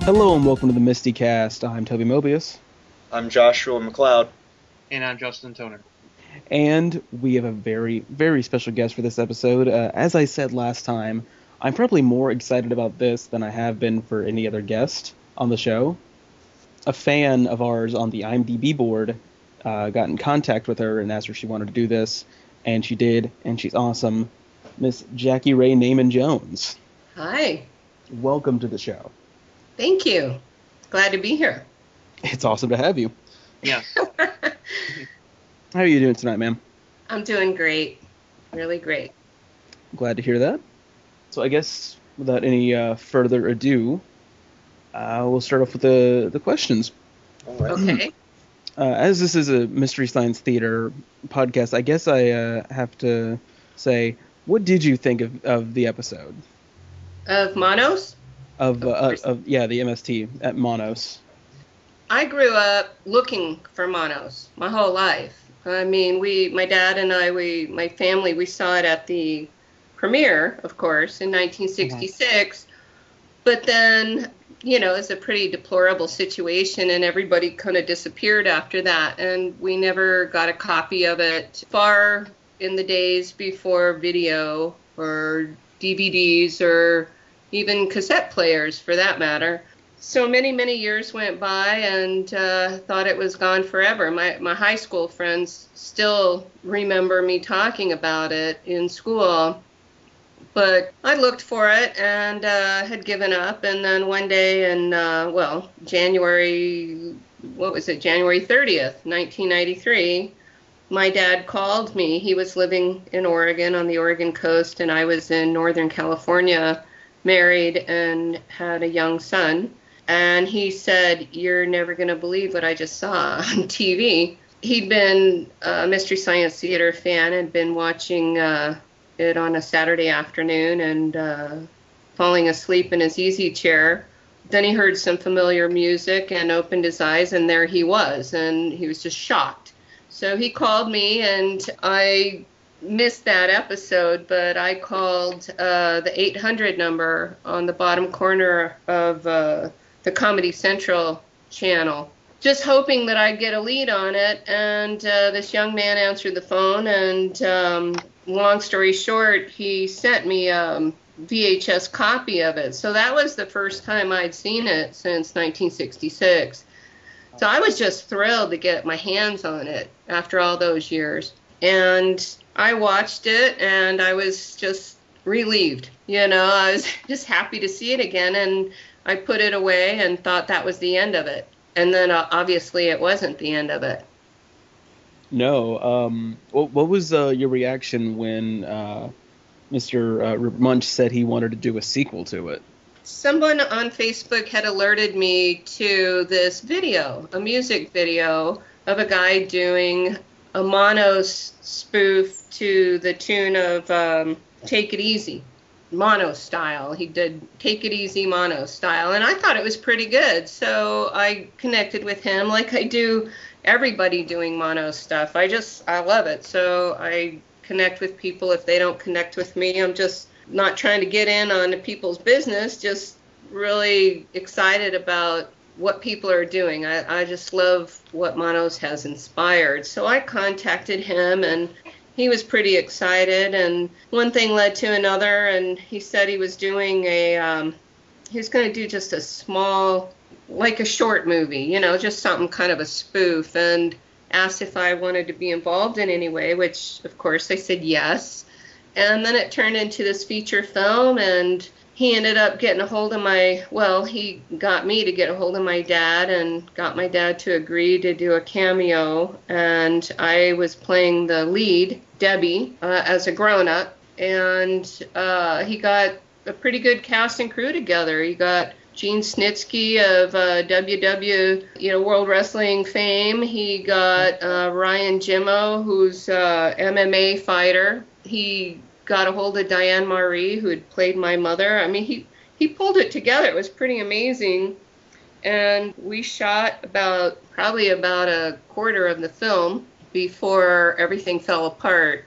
Hello and welcome to the MSTieCast. I'm Toby Mobius. I'm Joshua McLeod. And I'm Justin Toner. And we have a very, very special guest for this episode. As I said last time, I'm probably more excited about this than I have been for any other guest on the show. A fan of ours on the IMDb board got in contact with her and asked her if she wanted to do this, and she did, and she's awesome. Miss Jackey Raye Neyman-Jones. Hi. Welcome to the show. Thank you. Glad to be here. It's awesome to have you. Yes. How are you doing tonight, ma'am? I'm doing great. Really great. Glad to hear that. So I guess without any further ado, we'll start off with the questions. All right. Okay. As this is a Mystery Science Theater podcast, I guess I have to say, what did you think of the episode? Of Manos? Of the MST at Manos. I grew up looking for Manos my whole life. I mean, my dad and I, my family, we saw it at the premiere, of course, in 1966. But then, it's a pretty deplorable situation, and everybody kind of disappeared after that, and we never got a copy of it. Far in the days before video or DVDs or even cassette players, for that matter. So many, many years went by, and thought it was gone forever. My high school friends still remember me talking about it in school. But I looked for it and had given up. And then one day in, January 30th, 1993, my dad called me. He was living in Oregon, on the Oregon coast, and I was in Northern California, married and had a young son. And he said, "You're never going to believe what I just saw on TV." He'd been a Mystery Science Theater fan and been watching it on a Saturday afternoon and falling asleep in his easy chair. Then he heard some familiar music and opened his eyes, and there he was, and he was just shocked. So he called me, and I missed that episode, but I called the 800 number on the bottom corner of the Comedy Central channel, just hoping that I'd get a lead on it. And this young man answered the phone, and long story short, he sent me a VHS copy of it. So that was the first time I'd seen it since 1966. So I was just thrilled to get my hands on it after all those years. And I watched it, and I was just relieved. I was just happy to see it again, and I put it away and thought that was the end of it. And then obviously it wasn't the end of it. No. What was your reaction when Mr. Munch said he wanted to do a sequel to it? Someone on Facebook had alerted me to this video, a music video of a guy doing a Manos spoof to the tune of Take It Easy, Manos style. He did Take It Easy Manos style, and I thought it was pretty good. So I connected with him like I do everybody doing Manos stuff. I love it. So I connect with people. If they don't connect with me, I'm just not trying to get in on people's business, just really excited about what people are doing. I just love what Manos has inspired. So I contacted him, and he was pretty excited, and one thing led to another, and he said he was doing he was going to do just a small, like a short movie, just something kind of a spoof, and asked if I wanted to be involved in any way, which of course I said yes. And then it turned into this feature film, and he ended up getting a hold of he got me to get a hold of my dad and got my dad to agree to do a cameo. And I was playing the lead, Debbie, as a grown-up. And he got a pretty good cast and crew together. He got Gene Snitsky of WW, World Wrestling fame. He got Ryan Jimmo, who's a MMA fighter. He got a hold of Diane Marie, who had played my mother. I mean, he pulled it together. It was pretty amazing. And we shot probably about a quarter of the film before everything fell apart.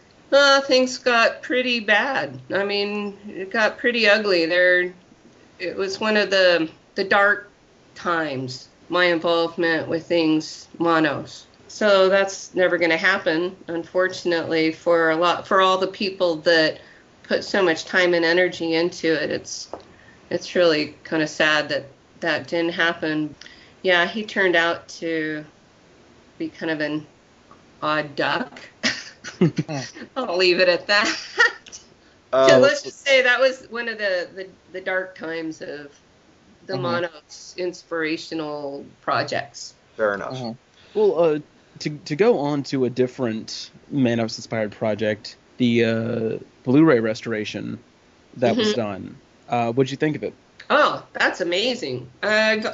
Things got pretty bad. I mean, it got pretty ugly. It was one of the dark times my involvement with things Manos. So that's never going to happen, unfortunately, for all the people that put so much time and energy into it. It's really kind of sad that didn't happen. Yeah, he turned out to be kind of an odd duck. I'll leave it at that. So let's just say that was one of the dark times of the Manos inspirational projects. Fair enough. Well, to go on to a different Manos-inspired project, the Blu-ray restoration that was done. What'd you think of it? Oh, that's amazing. I've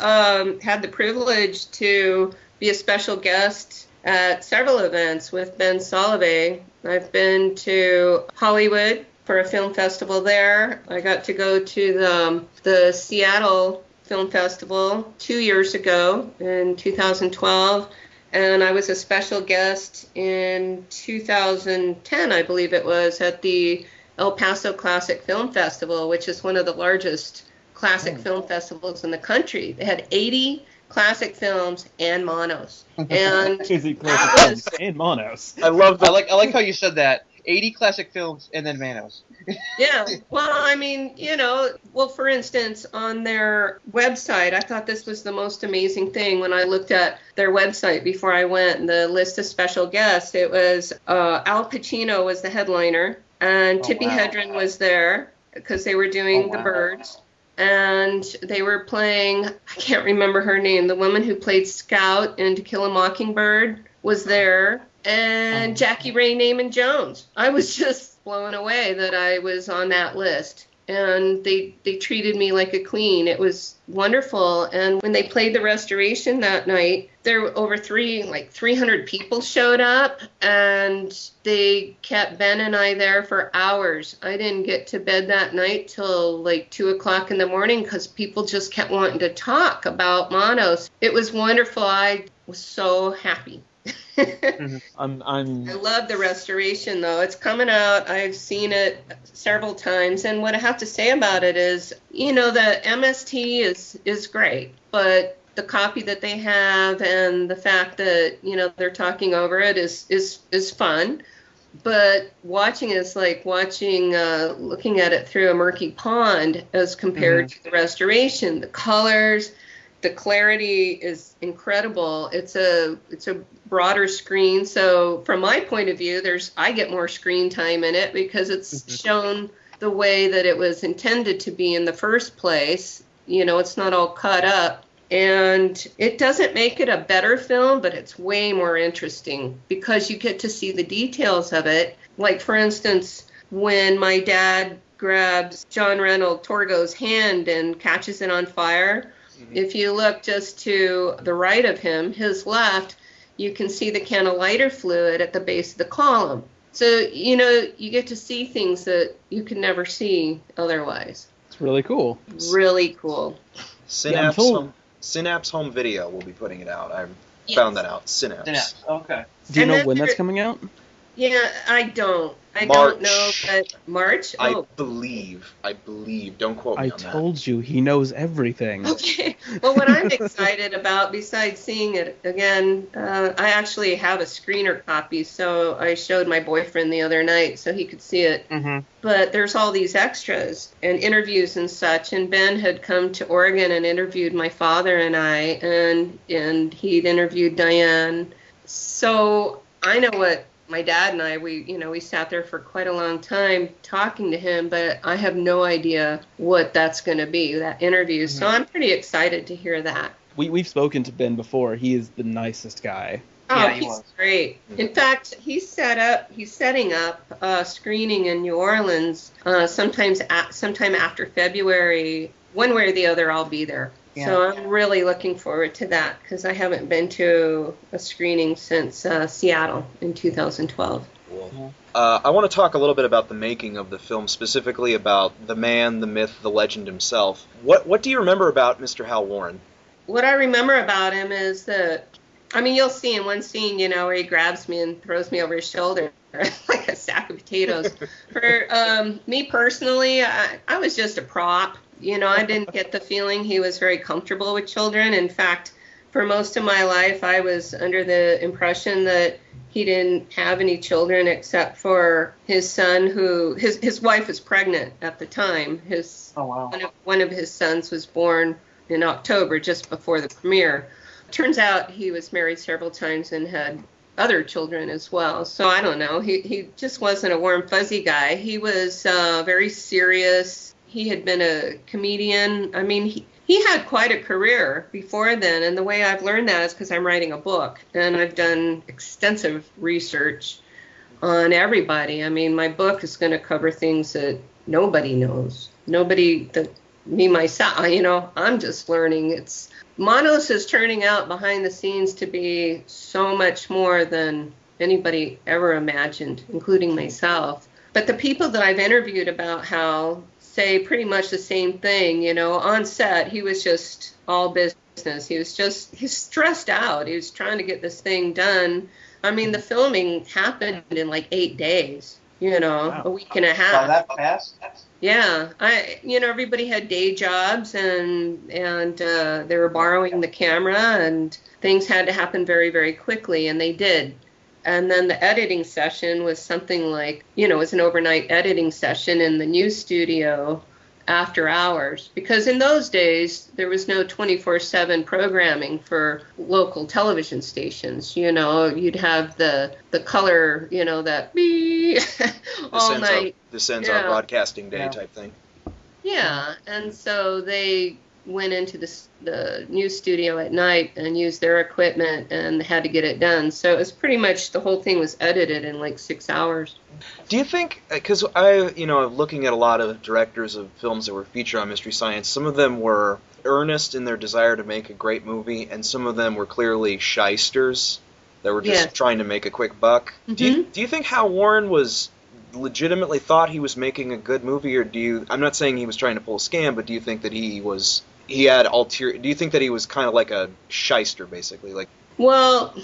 had the privilege to be a special guest at several events with Ben Solovey. I've been to Hollywood for a film festival there. I got to go to the Seattle Film Festival 2 years ago in 2012, and I was a special guest in 2010, I believe it was, at the El Paso Classic Film Festival, which is one of the largest classic film festivals in the country. They had 80 classic films and Manos. And and Manos. I love that. I like how you said that. 80 classic films and then Manos. Yeah, well, I mean, for instance, on their website, I thought this was the most amazing thing when I looked at their website before I went, and the list of special guests. It was Al Pacino was the headliner, and Tippi Hedren was there because they were doing The Birds. And they were playing, I can't remember her name, the woman who played Scout in To Kill a Mockingbird was there, and Jackey Raye Neyman-Jones. I was just blown away that I was on that list. And they treated me like a queen. It was wonderful. And when they played the restoration that night, there were over 300 people showed up, and they kept Ben and I there for hours. I didn't get to bed that night till 2 o'clock in the morning because people just kept wanting to talk about Manos. It was wonderful. I was so happy. I love the restoration, though. It's coming out. I've seen it several times, and what I have to say about it is, the MST is great, but the copy that they have and the fact that they're talking over it is fun. But watching is like looking at it through a murky pond as compared to the restoration. The colors, the clarity is incredible. It's a broader screen, so from my point of view, I get more screen time in it because it's shown the way that it was intended to be in the first place. It's not all cut up, and it doesn't make it a better film, but it's way more interesting because you get to see the details of it. Like, for instance, when my dad grabs John Reynolds Torgo's hand and catches it on fire, if you look just to the right of him, his left, you can see the can of lighter fluid at the base of the column. So, you get to see things that you can never see otherwise. It's really cool. Really cool. Synapse Home Video will be putting it out. I found that out. Synapse. Okay. Do you know when that's coming out? Yeah, I don't. I March. don't know, but March? I Oh. believe. Don't quote me I on that. told you, he knows everything. Okay. Well, what I'm excited about, besides seeing it again, I actually have a screener copy, so I showed my boyfriend the other night so he could see it. But there's all these extras and interviews and such, and Ben had come to Oregon and interviewed my father and I, and he'd interviewed Diane. So I know what my dad and I, we sat there for quite a long time talking to him, but I have no idea what that's going to be, that interview. So I'm pretty excited to hear that. We've spoken to Ben before. He is the nicest guy. Oh, Yeah, he he's was. great. In fact, he's setting up a screening in New Orleans sometime after February. One way or the other, I'll be there. Yeah. So I'm really looking forward to that because I haven't been to a screening since Seattle in 2012. Cool. I want to talk a little bit about the making of the film, specifically about the man, the myth, the legend himself. What do you remember about Mr. Hal Warren? What I remember about him is that, you'll see in one scene, where he grabs me and throws me over his shoulder like a sack of potatoes. For me personally, I was just a prop. I didn't get the feeling he was very comfortable with children. In fact, for most of my life, I was under the impression that he didn't have any children except for his son, who his wife was pregnant at the time. Oh, wow. One of his sons was born in October, just before the premiere. Turns out he was married several times and had other children as well. So I don't know. He just wasn't a warm, fuzzy guy. He was very serious. He had been a comedian. I mean, he had quite a career before then. And the way I've learned that is because I'm writing a book. And I've done extensive research on everybody. I mean, my book is going to cover things that nobody knows. Me, myself, I'm just learning. Manos is turning out behind the scenes to be so much more than anybody ever imagined, including myself. But the people that I've interviewed about Hal say pretty much the same thing. On set, he was just all business. He's stressed out. He was trying to get this thing done. I mean, the filming happened in like 8 days, Wow. a week and a half. Wow, that fast? Yeah, everybody had day jobs and they were borrowing the camera and things had to happen very, very quickly, and they did. And then the editing session was something like, it was an overnight editing session in the news studio after hours, because in those days there was no 24/7 programming for local television stations. You'd have the color, that beep all night. This ends our broadcasting day type thing. Yeah, and so they went into the news studio at night and used their equipment and had to get it done. So it was pretty much, the whole thing was edited in like 6 hours. Do you think, because looking at a lot of directors of films that were featured on Mystery Science, some of them were earnest in their desire to make a great movie, and some of them were clearly shysters that were just trying to make a quick buck. Mm-hmm. Do you think Hal Warren was legitimately thought he was making a good movie, or I'm not saying he was trying to pull a scam, but do you think that do you think that he was kind of like a shyster, basically? Well,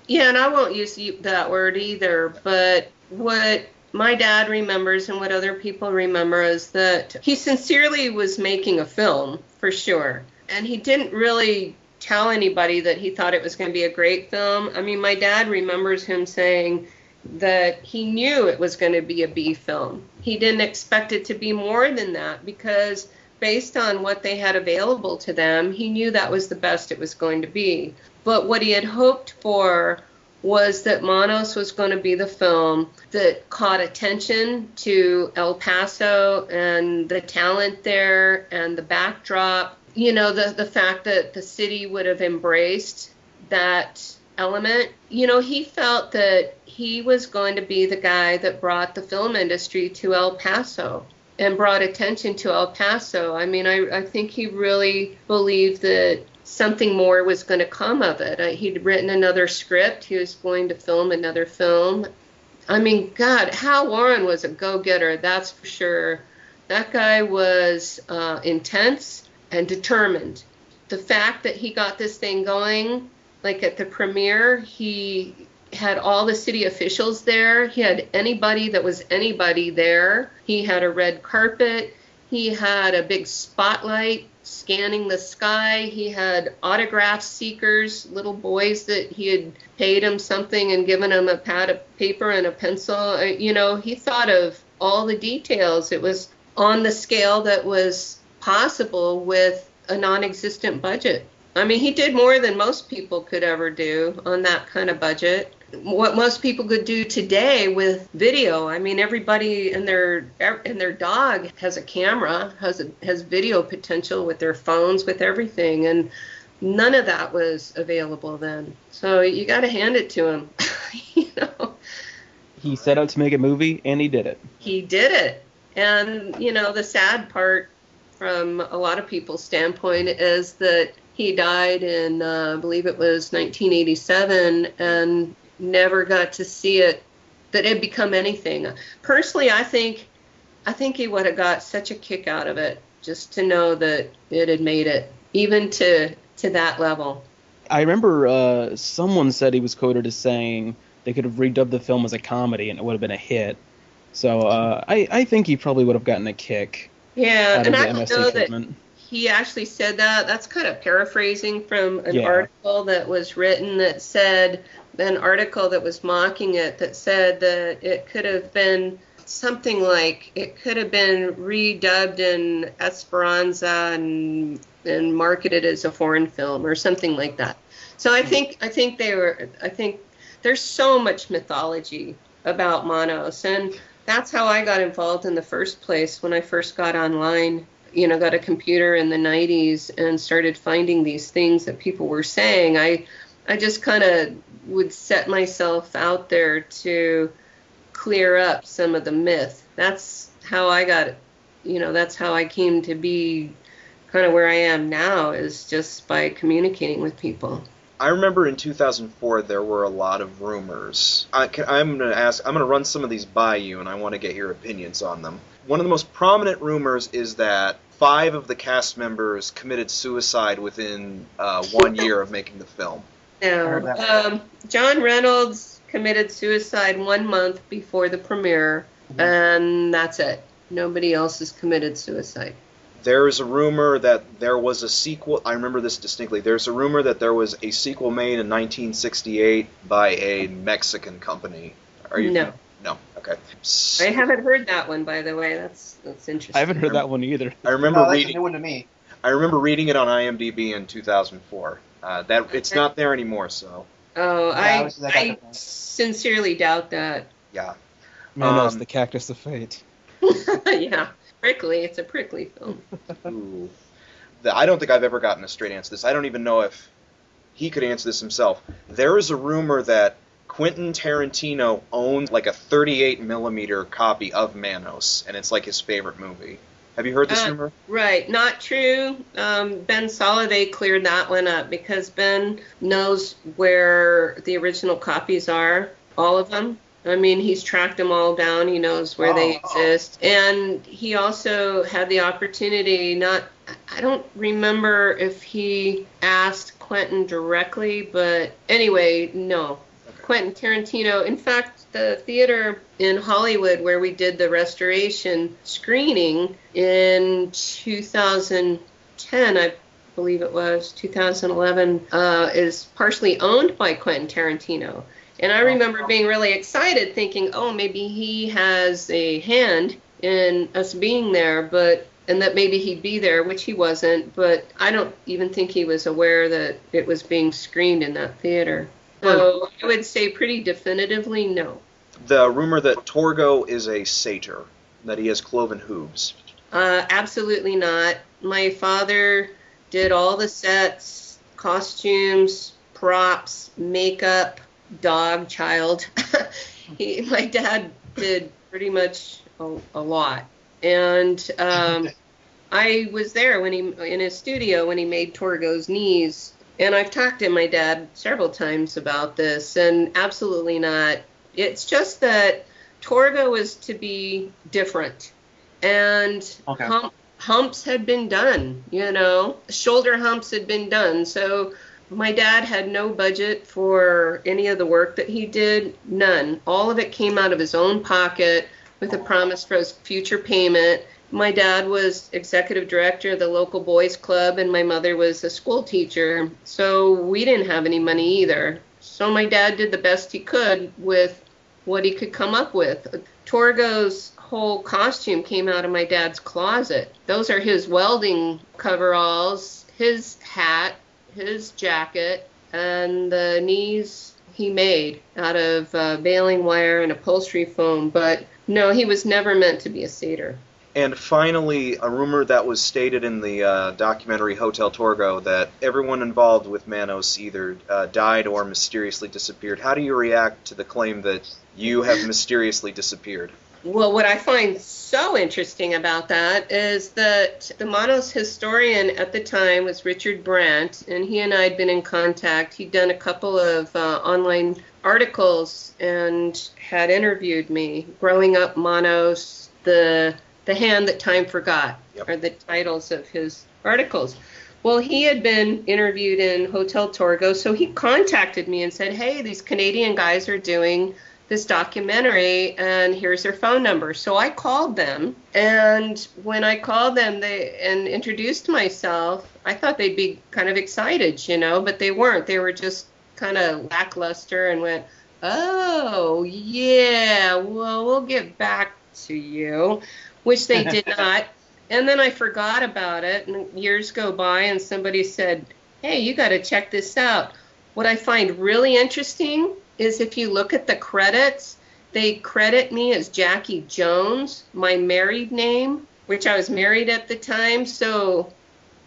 yeah, and I won't use that word either, but what my dad remembers and what other people remember is that he sincerely was making a film, for sure. And he didn't really tell anybody that he thought it was going to be a great film. I mean, my dad remembers him saying that he knew it was going to be a B film. He didn't expect it to be more than that, because based on what they had available to them, he knew that was the best it was going to be. But what he had hoped for was that Manos was going to be the film that caught attention to El Paso and the talent there and the backdrop. The fact that the city would have embraced that element. He felt that he was going to be the guy that brought the film industry to El Paso and brought attention to El Paso. I mean, I think he really believed that something more was going to come of it. He'd written another script. He was going to film another film. I mean, God, Hal Warren was a go-getter, that's for sure. That guy was intense and determined. The fact that he got this thing going, like at the premiere, he had all the city officials there. He had anybody that was anybody there. He had a red carpet. He had a big spotlight scanning the sky. He had autograph seekers, little boys that he had paid him something and given him a pad of paper and a pencil. He thought of all the details. It was on the scale that was possible with a non-existent budget. I mean, he did more than most people could ever do on that kind of budget. What most people could do today with video. I mean, everybody and their dog has a camera, has video potential with their phones, with everything, and none of that was available then. So you got to hand it to him. He set out to make a movie, and he did it. He did it. And, the sad part from a lot of people's standpoint is that he died in, I believe it was 1987, and never got to see it, that it had become anything. Personally, I think he would have got such a kick out of it, just to know that it had made it, even to that level. I remember someone said he was quoted as saying they could have redubbed the film as a comedy and it would have been a hit. So I think he probably would have gotten a kick Yeah, out and of the I don't MST know that treatment. he actually said that. That's kind of paraphrasing from an Yeah. article that was written that said, an article that was mocking it, that said that it could have been something like, it could have been redubbed in Esperanza and marketed as a foreign film or something like that. So I think there's so much mythology about Manos, and that's how I got involved in the first place when I first got online. Got a computer in the 90s and started finding these things that people were saying. I just kind of would set myself out there to clear up some of the myth. That's how I got, that's how I came to be kind of where I am now, is just by communicating with people. I remember in 2004 there were a lot of rumors. I'm going to run some of these by you, and I want to get your opinions on them. One of the most prominent rumors is that 5 of the cast members committed suicide within 1 year of making the film. No. John Reynolds committed suicide 1 month before the premiere, and that's it. Nobody else has committed suicide. There is a rumor that there was a sequel. I remember this distinctly. There's a rumor that there was a sequel made in 1968 by a Mexican company. Are you? No. No. Okay. I haven't heard that one, by the way. That's interesting. I haven't heard that one either. I remember that's reading. a new one to me. I remember reading it on IMDb in 2004. It's not there anymore. So. Oh, Yeah, I sincerely doubt that. Yeah. Manos, the Cactus of Fate. Yeah, prickly. It's a prickly film. Ooh. I don't think I've ever gotten a straight answer to this. I don't even know if he could answer this himself. There is a rumor that Quentin Tarantino owns like a 38mm copy of Manos, and it's like his favorite movie. Have you heard this rumor? Right, not true. Ben Soliday cleared that one up because Ben knows where the original copies are, all of them. I mean, he's tracked them all down. He knows where they exist. And he also had the opportunity, I don't remember if he asked Quentin directly, but anyway, no. Quentin Tarantino, in fact, the theater in Hollywood where we did the restoration screening in 2010, I believe it was, 2011, is partially owned by Quentin Tarantino. And I remember being really excited, thinking, oh, maybe he has a hand in us being there, and that maybe he'd be there, which he wasn't, but I don't even think he was aware that it was being screened in that theater. So I would say pretty definitively no. The rumor that Torgo is a satyr, that he has cloven hooves. Absolutely not. My father did all the sets, costumes, props, makeup, dog, child. My dad did pretty much a lot. And I was there in his studio when he made Torgo's knees. And I've talked to my dad several times about this, and absolutely not. It's just that Torgo is to be different. And humps had been done, shoulder humps had been done. So my dad had no budget for any of the work that he did, none. All of it came out of his own pocket with a promise for his future payment. My dad was executive director of the local boys club, and my mother was a school teacher, so we didn't have any money either. So my dad did the best he could with what he could come up with. Torgo's whole costume came out of my dad's closet. Those are his welding coveralls, his hat, his jacket, and the knees he made out of baling wire and upholstery foam. But no, he was never meant to be a satyr. And finally, a rumor that was stated in the documentary Hotel Torgo that everyone involved with Manos either died or mysteriously disappeared. How do you react to the claim that you have mysteriously disappeared? Well, what I find so interesting about that is that the Manos historian at the time was Richard Brandt, and he and I had been in contact. He'd done a couple of online articles and had interviewed me. Growing Up Manos, The Hand That Time Forgot, are the titles of his articles. Well, he had been interviewed in Hotel Torgo, so he contacted me and said, hey, these Canadian guys are doing this documentary, and here's their phone number. So I called them, and when I called them and introduced myself, I thought they'd be kind of excited, but they weren't. They were just kind of lackluster and went, "Oh, yeah, well, we'll get back to you," which they did not. And then I forgot about it, and years go by, and somebody said, "Hey, you got to check this out." What I find really interesting is if you look at the credits, they credit me as Jackey Jones, my married name, which I was married at the time. So,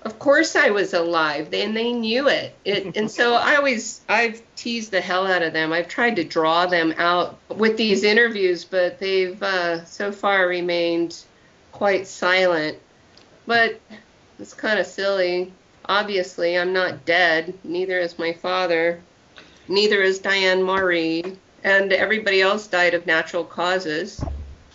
of course, I was alive, and they knew it. And so I've teased the hell out of them. I've tried to draw them out with these interviews, but they've so far remained quite silent. But it's kind of silly. Obviously, I'm not dead. Neither is my father. Neither is Diane Marie. And everybody else died of natural causes.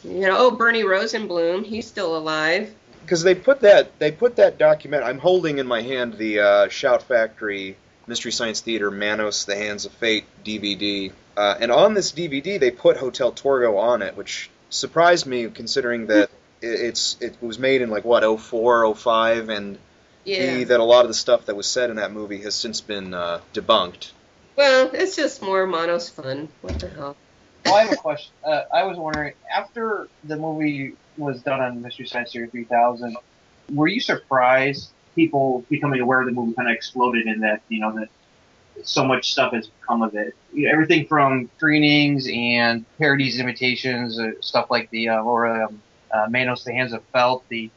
Bernie Rosenblum, he's still alive. Because they put that document. I'm holding in my hand the Shout Factory Mystery Science Theater Manos: The Hands of Fate DVD. And on this DVD, they put Hotel Torgo on it, which surprised me considering that it was made in 04, 05, and that a lot of the stuff that was said in that movie has since been debunked. Well, it's just more Manos fun. What the hell? Well, I have a question. I was wondering, after the movie was done on Mystery Science Theater 3000, were you surprised people becoming aware of the movie kind of exploded in that, that so much stuff has come of it? Everything from screenings and parodies, imitations, stuff like the Manos: The Hands of Felt, the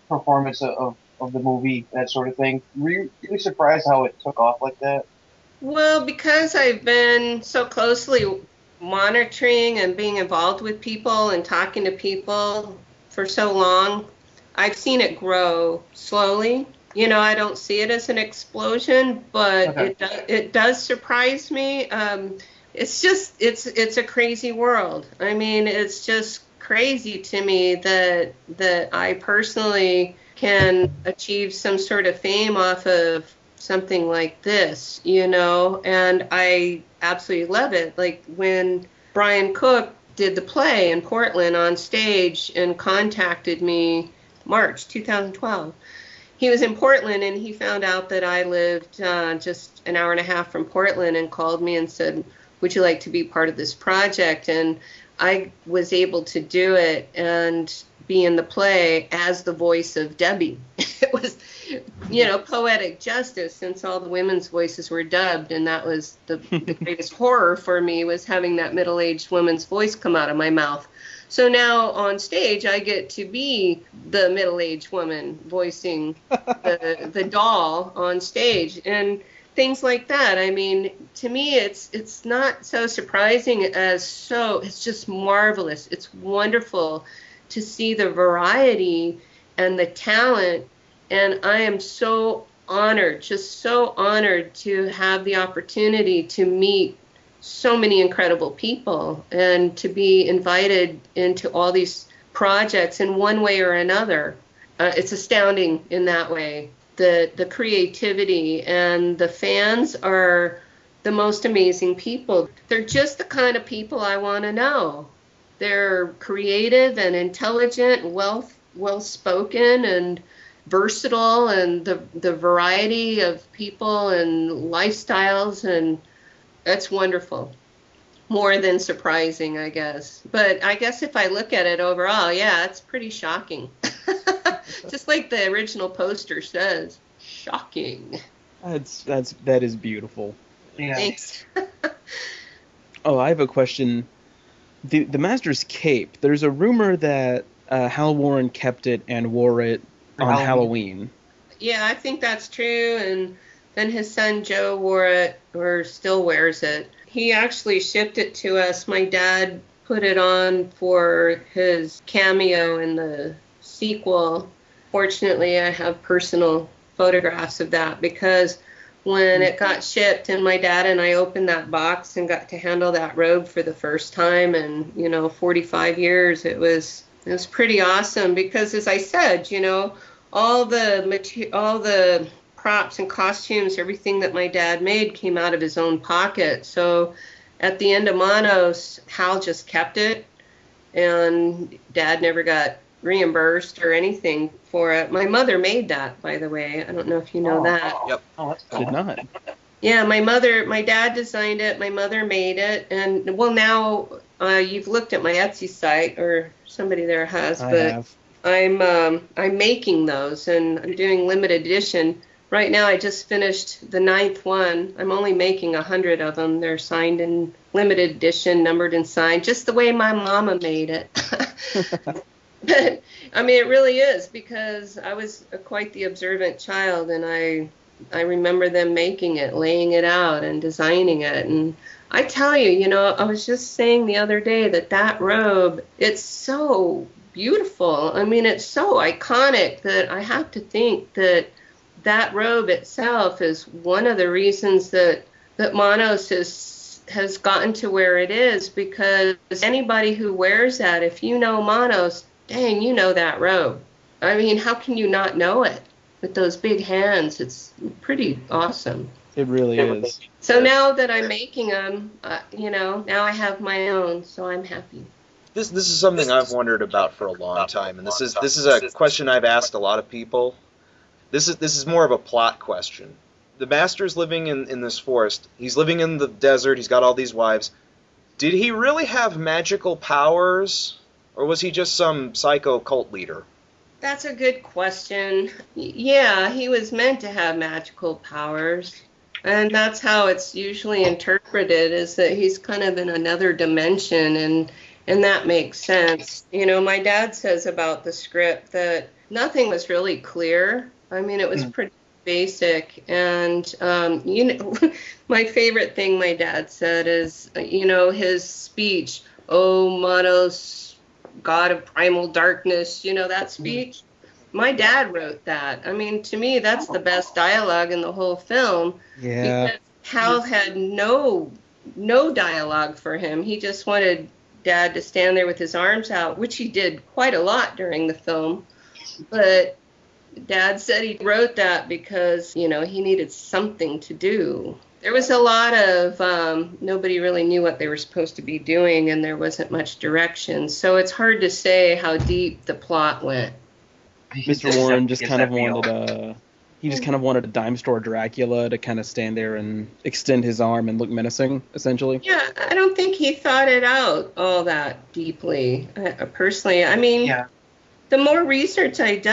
performance of the movie, that sort of thing. Were you really surprised how it took off like that? Well, because I've been so closely monitoring and being involved with people and talking to people for so long, I've seen it grow slowly. I don't see it as an explosion, but it does surprise me. It's a crazy world. I mean, it's just crazy to me that I personally can achieve some sort of fame off of something like this, and I absolutely love it. Like when Brian Cook did the play in Portland on stage and contacted me March 2012. He was in Portland and he found out that I lived just an hour and a half from Portland and called me and said, "Would you like to be part of this project?" And I was able to do it and be in the play as the voice of Debbie. It was, poetic justice since all the women's voices were dubbed, and that was the greatest horror for me, was having that middle-aged woman's voice come out of my mouth. So now on stage, I get to be the middle-aged woman voicing the doll on stage, and things like that. I mean, to me, it's not so surprising it's just marvelous. It's wonderful to see the variety and the talent, and I am so honored, just so honored to have the opportunity to meet so many incredible people and to be invited into all these projects in one way or another. It's astounding in that way. The creativity, and the fans are the most amazing people. They're just the kind of people I want to know. They're creative and intelligent, well-spoken and versatile, and the variety of people and lifestyles, and that's wonderful. More than surprising, I guess. But I guess if I look at it overall, yeah, it's pretty shocking. Just like the original poster says, shocking. That is beautiful. Yeah. Thanks. Oh, I have a question. The Master's cape. There's a rumor that Hal Warren kept it and wore it on Halloween. Yeah, I think that's true. And then his son Joe wore it, or still wears it. He actually shipped it to us. My dad put it on for his cameo in the sequel. Fortunately, I have personal photographs of that, because when it got shipped and my dad and I opened that box and got to handle that robe for the first time in 45 years, it was pretty awesome, because as I said, all the props and costumes, everything that my dad made came out of his own pocket. So at the end of Manos, Hal just kept it, and Dad never got reimbursed or anything for it. My mother made that, by the way. I don't know if you know that. Yep. Oh, that's cool. Did not. Yeah, my dad designed it, my mother made it, and well, now you've looked at my Etsy site, or somebody there has, I but have. I'm making those, and I'm doing limited edition. Right now, I just finished the 9th one. I'm only making 100 of them. They're signed in limited edition, numbered and signed, just the way my mama made it. But I mean, it really is, because I was quite the observant child, and I remember them making it, laying it out, and designing it. And I tell you, you know, I was just saying the other day that robe, it's so beautiful. I mean, it's so iconic that I have to think that robe itself is one of the reasons that Manos has gotten to where it is, because anybody who wears that, if you know Manos, dang, you know that robe. I mean, how can you not know it? With those big hands, it's pretty awesome. It really is. So now that I'm making them, you know, now I have my own, so I'm happy. This is something I've wondered about for a long time, and this is a question I've asked a lot of people. This is more of a plot question. The Master's living in this forest. He's living in the desert. He's got all these wives. Did he really have magical powers, or was he just some psycho cult leader? That's a good question. Yeah, he was meant to have magical powers. And that's how it's usually interpreted, is that he's kind of in another dimension, and that makes sense. You know, my dad says about the script that nothing was really clear. I mean, it was pretty basic. And, you know, my favorite thing my dad said is, you know, his speech, "Oh, Manos, God of primal darkness," you know, that speech. My dad wrote that. I mean, to me, that's the best dialogue in the whole film. Yeah. Because Hal had no dialogue for him. He just wanted Dad to stand there with his arms out, which he did quite a lot during the film. But Dad said he wrote that because, you know, he needed something to do. There was a lot of nobody really knew what they were supposed to be doing, and there wasn't much direction. So it's hard to say how deep the plot went. Mr. Warren just kind of wanted a dime store Dracula to kind of stand there and extend his arm and look menacing, essentially. Yeah, I don't think he thought it out all that deeply, personally. I mean, the more research I've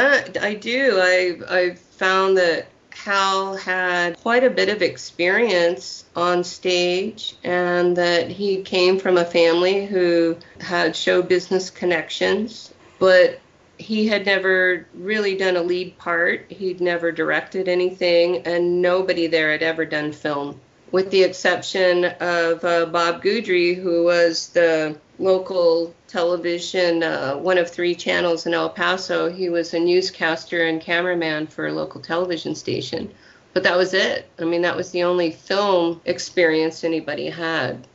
found that Hal had quite a bit of experience on stage, and that he came from a family who had show business connections, but he had never really done a lead part. He'd never directed anything, and nobody there had ever done film, with the exception of Bob Guidry, who was the local television, one of 3 channels in El Paso. He was a newscaster and cameraman for a local television station. But that was it. I mean, that was the only film experience anybody had.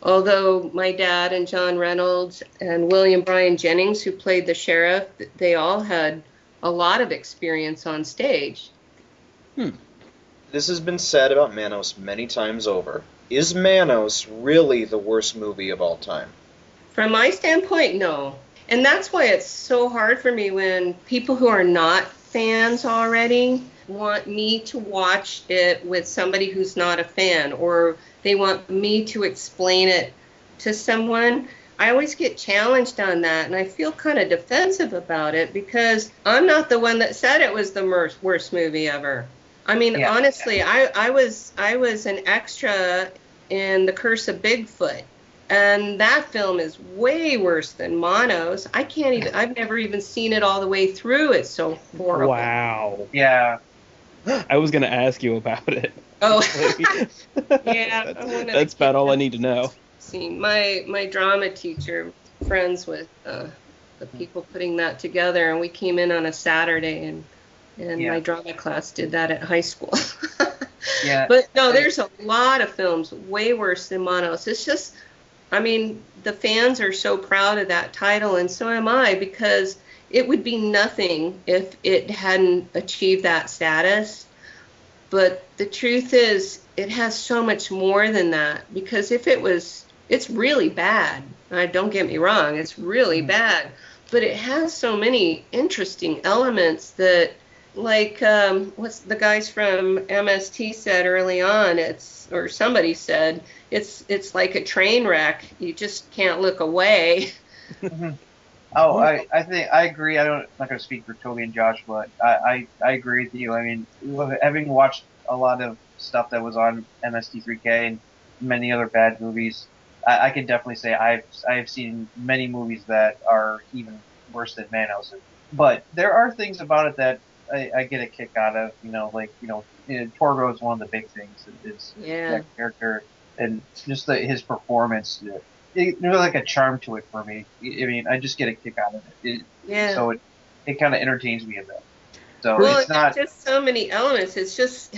Although my dad and John Reynolds and William Bryan Jennings, who played the sheriff, they all had a lot of experience on stage. This has been said about Manos many times over. Is Manos really the worst movie of all time? From my standpoint, no. And that's why it's so hard for me when people who are not fans already want me to watch it with somebody who's not a fan, or they want me to explain it to someone. I always get challenged on that, and I feel kind of defensive about it, because I'm not the one that said it was the worst movie ever. I mean, honestly, I was an extra in The Curse of Bigfoot, and that film is way worse than Manos. I've never even seen it all the way through. It's so horrible. Wow. Yeah. I was going to ask you about it. Oh, yeah. That's about all I need to know. See, my drama teacher, friends with the people putting that together, and we came in on a Saturday, and my drama class did that at high school. Yeah. But no, there's a lot of films way worse than Manos. It's just, I mean, the fans are so proud of that title, and so am I, because it would be nothing if it hadn't achieved that status. But the truth is, it has so much more than that. Because if it was, it's really bad. Don't get me wrong, it's really bad. But it has so many interesting elements that, like, what's the guys from MST said early on, or somebody said, it's like a train wreck. You just can't look away. Oh, I think I agree. I'm not going to speak for Toby and Josh, but I agree with you. I mean, having watched a lot of stuff that was on MST3K and many other bad movies, I can definitely say I've seen many movies that are even worse than Manos. But there are things about it that I get a kick out of. Torgo is one of the big things. Is that character and just his performance. There's like a charm to it for me. I mean, I just get a kick out of it. So it kind of entertains me a bit. So it's not just so many elements. It's just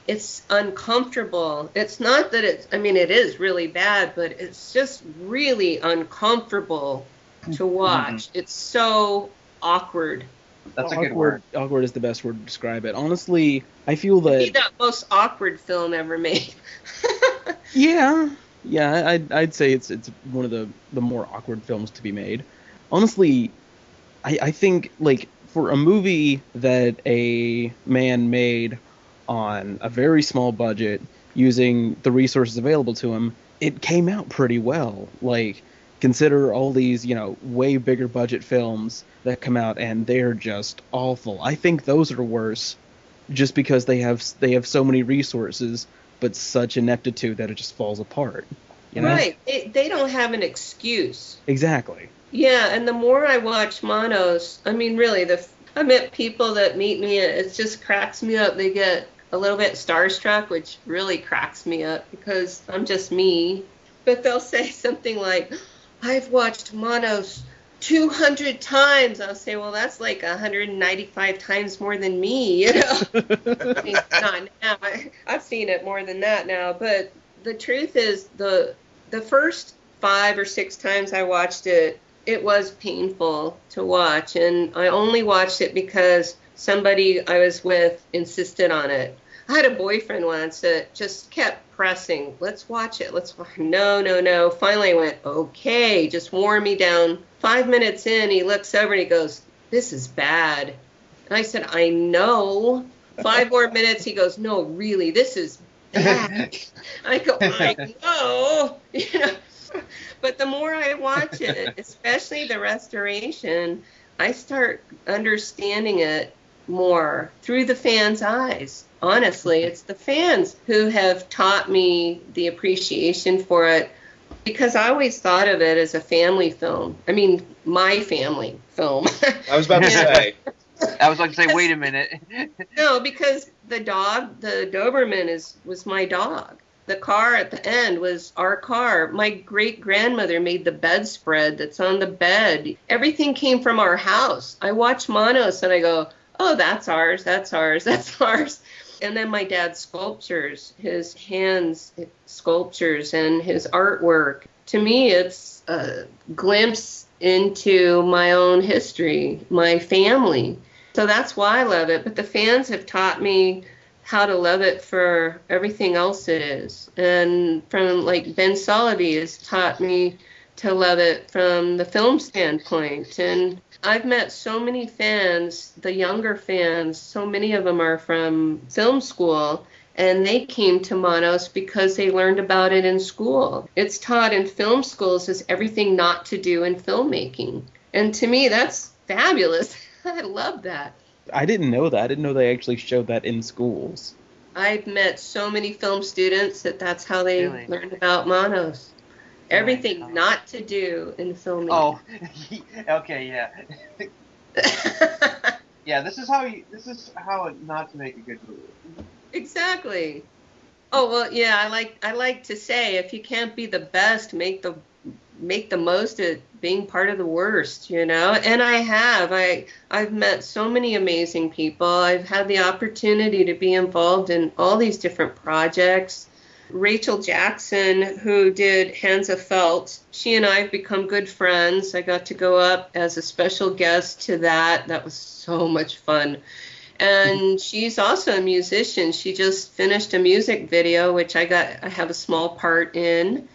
it's uncomfortable. It's not that it is really bad, but it's just really uncomfortable to watch. It's so awkward. That's a good word. Awkward is the best word to describe it. Honestly, I feel that It'd be the most awkward film ever made. Yeah, I'd say it's one of the more awkward films to be made. Honestly, I think, like, for a movie that a man made on a very small budget using the resources available to him, it came out pretty well. Like, consider all these, way bigger budget films that come out and they're just awful. I think those are worse just because they have so many resources but such ineptitude that it just falls apart. Right. They don't have an excuse. Exactly. Yeah, and the more I watch Manos, I mean, really, I met people that meet me, and it just cracks me up. They get a little bit starstruck, which really cracks me up because I'm just me. But they'll say something like, I've watched Manos 200 times. I'll say, well, that's like 195 times more than me, I mean, not now. I've seen it more than that now. But the truth is, the first 5 or 6 times I watched it, it was painful to watch. And I only watched it because somebody I was with insisted on it. I had a boyfriend once that just kept pressing, let's watch it. No. Finally I went, okay, just wore me down. 5 minutes in, he looks over and he goes, this is bad. And I said, I know. 5 more minutes, he goes, no, really, this is bad. I go, I know. But the more I watch it, especially the restoration, I start understanding it more through the fans' eyes. Honestly, it's the fans who have taught me the appreciation for it, because I always thought of it as a family film. I mean, my family film. I was about to say. I was like to say, wait a minute. No, because the dog, the Doberman, was my dog. The car at the end was our car. My great-grandmother made the bedspread that's on the bed. Everything came from our house. I watch Manos and I go, oh, that's ours, that's ours, that's ours. And then my dad's sculptures, his hands sculptures and his artwork. To me, it's a glimpse into my own history, my family. So that's why I love it. But the fans have taught me how to love it for everything else it is. And from, like, Ben Solovey has taught me to love it from the film standpoint. And I've met so many fans, the younger fans, so many of them are from film school, and they came to Manos because they learned about it in school. It's taught in film schools as everything not to do in filmmaking. And to me, that's fabulous. I love that. I didn't know that. I didn't know they actually showed that in schools. I've met so many film students that's how they learned about Manos. Everything not to do in filmmaking. Oh, okay, yeah. Yeah, this is how not to make a good movie. Exactly. Oh, well, yeah, I like to say, if you can't be the best, make the most of being part of the worst, And I've met so many amazing people. I've had the opportunity to be involved in all these different projects. Rachel Jackson, who did Hands of Felt, she and I have become good friends. I got to go up as a special guest to that. That was so much fun. And she's also a musician. She just finished a music video, which I have a small part in.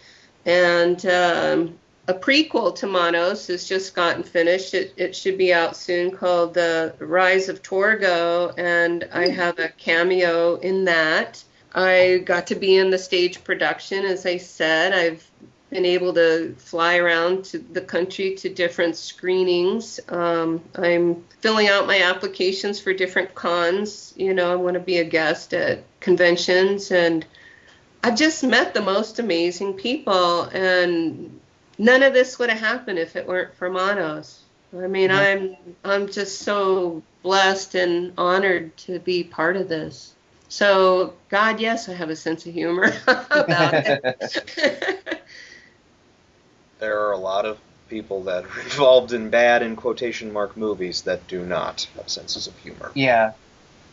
And a prequel to Manos has just gotten finished. It should be out soon, called The Rise of Torgo, and I have a cameo in that. I got to be in the stage production, as I said. I've been able to fly around to the country to different screenings. I'm filling out my applications for different cons. I want to be a guest at conventions, and I've just met the most amazing people, and none of this would have happened if it weren't for Manos. I mean, I'm just so blessed and honored to be part of this. So, God, yes, I have a sense of humor about it. There are a lot of people that are involved in bad, in quotation mark, movies that do not have senses of humor. Yeah.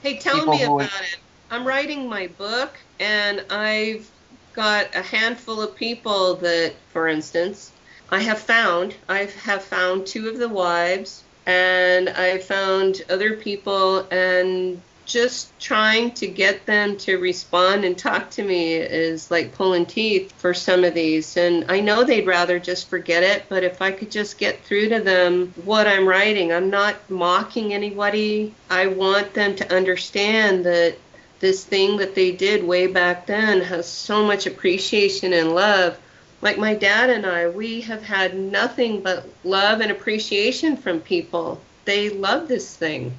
Hey, tell me about it. I'm writing my book, and I've got a handful of people that, for instance, I have found 2 of the wives, and I found other people, and just trying to get them to respond and talk to me is like pulling teeth for some of these. And I know they'd rather just forget it, but if I could just get through to them what I'm writing, I'm not mocking anybody. I want them to understand that this thing that they did way back then has so much appreciation and love. Like my dad and I, we have had nothing but love and appreciation from people. They love this thing.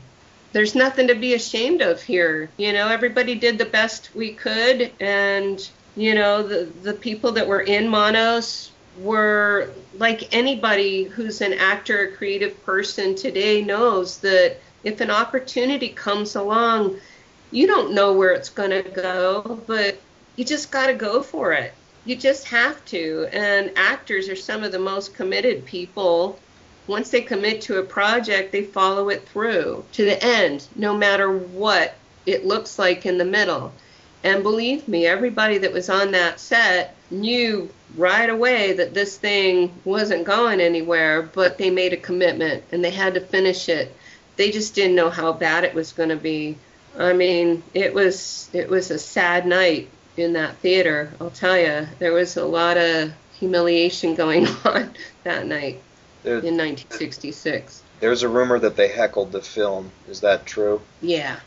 There's nothing to be ashamed of here. Everybody did the best we could, and, the people that were in Manos were like anybody who's an actor, a creative person today knows that if an opportunity comes along, you don't know where it's going to go, but you just got to go for it. You just have to. And actors are some of the most committed people. Once they commit to a project, they follow it through to the end, no matter what it looks like in the middle. And believe me, everybody that was on that set knew right away that this thing wasn't going anywhere, but they made a commitment and they had to finish it. They just didn't know how bad it was going to be. I mean, it was a sad night in that theater, I'll tell you. There was a lot of humiliation going on that night. In 1966. There's a rumor that they heckled the film. Is that true? Yeah.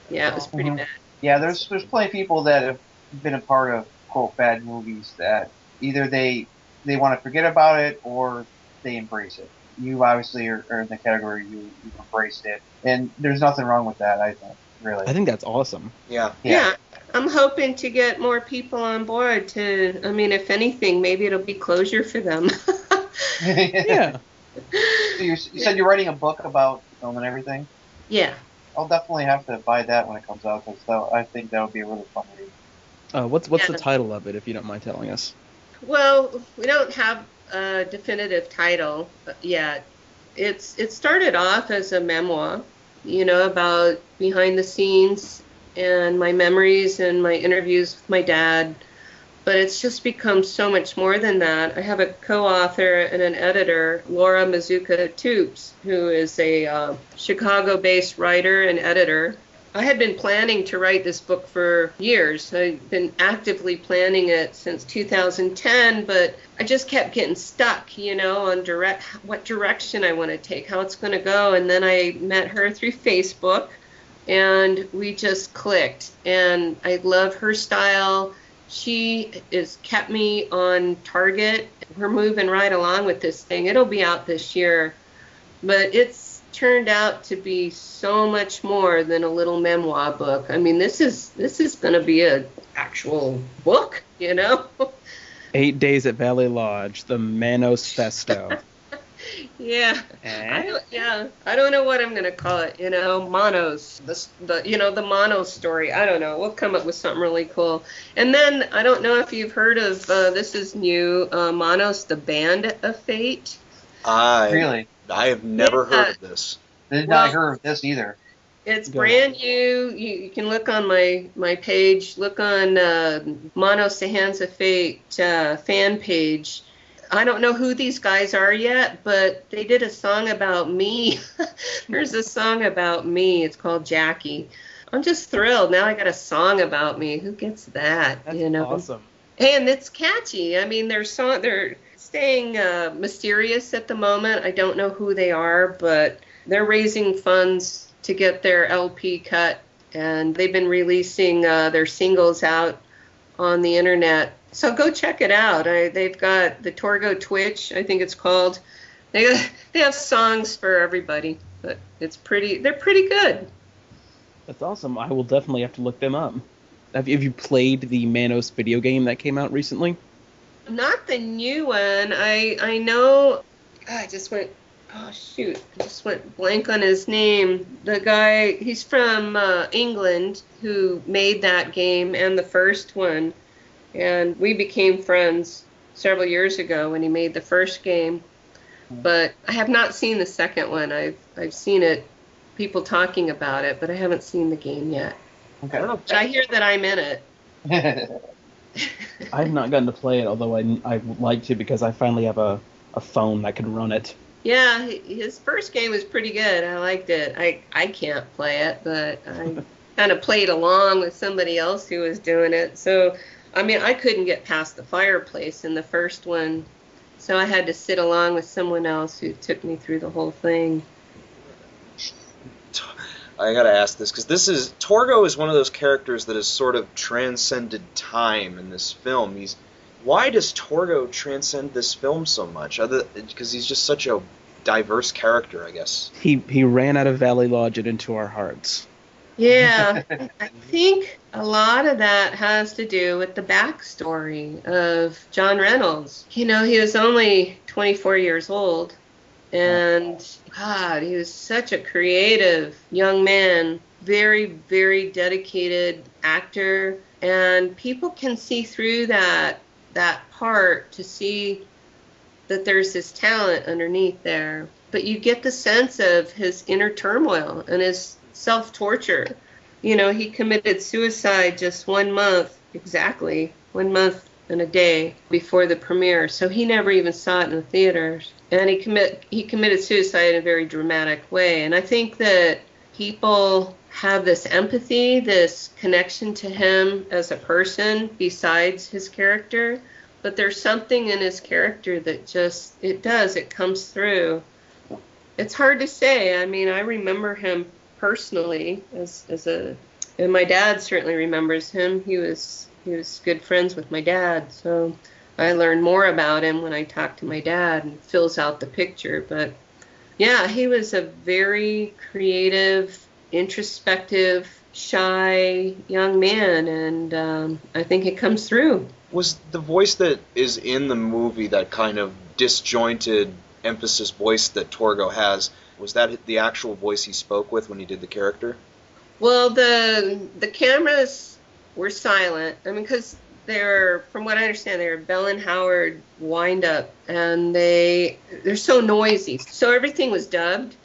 Yeah, it was pretty bad. Yeah, there's plenty of people that have been a part of, quote, bad movies that either they want to forget about it or they embrace it. You obviously are in the category you embraced it. And there's nothing wrong with that, I think, really. I think that's awesome. Yeah. I'm hoping to get more people on board if anything, maybe it'll be closure for them. Yeah. So you said you're writing a book about film and everything? Yeah. I'll definitely have to buy that when it comes out, because I think that would be a really fun read. What's the title of it, if you don't mind telling us? Well, we don't have a definitive title yet. It started off as a memoir, about behind the scenes and my memories and my interviews with my dad. But it's just become so much more than that. I have a co-author and an editor, Laura Mazuka-Toops, who is a Chicago-based writer and editor. I had been planning to write this book for years. I've been actively planning it since 2010, but I just kept getting stuck, on what direction I want to take, how it's going to go. And then I met her through Facebook, and we just clicked. And I love her style. She has kept me on target. We're moving right along with this thing. It'll be out this year, but it's turned out to be so much more than a little memoir book. I mean, this is going to be an actual book, 8 Days at Valley Lodge, the Manos Festo. Yeah. I don't know what I'm going to call it, Manos, the Manos story. I don't know. We'll come up with something really cool. And then, I don't know if you've heard of, this is new, Manos, the Band of Fate. Really? I have never heard of this. Did not hear of this either. It's brand new. You can look on my page. Look on Manos, the Hands of Fate fan page. I don't know who these guys are yet, but they did a song about me. There's a song about me. It's called Jackey. I'm just thrilled. Now I got a song about me. Who gets that? That's you know? awesome. And it's catchy. I mean, they're staying mysterious at the moment. I don't know who they are, but they're raising funds to get their LP cut, and they've been releasing their singles out on the internet. So go check it out. They've got the Torgo Twitch, I think it's called. They have songs for everybody, but they're pretty good. That's awesome. I will definitely have to look them up. Have you played the Manos video game that came out recently? Not the new one. I know. I just went. Oh shoot! I just went blank on his name. The guy. He's from England who made that game and the first one, and we became friends several years ago when he made the first game. But I have not seen the second one. I've seen it, people talking about it, but I haven't seen the game yet. Okay. But I hear that I'm in it. I have not gotten to play it, although I would like to because I finally have a phone that can run it. Yeah, his first game was pretty good. I liked it. I can't play it, but I kind of played along with somebody else who was doing it. So, I mean, I couldn't get past the fireplace in the first one, so I had to sit along with someone else who took me through the whole thing. I gotta ask this, because Torgo is one of those characters that has sort of transcended time in this film. Why does Torgo transcend this film so much? Because he's just such a diverse character, I guess. He ran out of Valley Lodge and into our hearts. Yeah, I think a lot of that has to do with the backstory of John Reynolds. You know, he was only 24 years old, and God, he was such a creative young man, very, very dedicated actor, and people can see through that part to see that there's this talent underneath there. But you get the sense of his inner turmoil and his self-torture. You know, he committed suicide just 1 month, exactly 1 month and a day before the premiere, so he never even saw it in the theaters. And he committed suicide in a very dramatic way. And I think that people have this empathy, this connection to him as a person besides his character. But there's something in his character that just, it comes through. It's hard to say. I mean, I remember him personally and my dad certainly remembers him. He was good friends with my dad, so I learned more about him when I talked to my dad and fills out the picture. But yeah, he was a very creative, introspective, shy young man, and I think it comes through. Was the voice that is in the movie, that kind of disjointed emphasis voice that Torgo has, was that the actual voice he spoke with when he did the character? Well, the cameras were silent. I mean, because from what I understand, they're Bell and Howard wind-up, and they're so noisy. So everything was dubbed.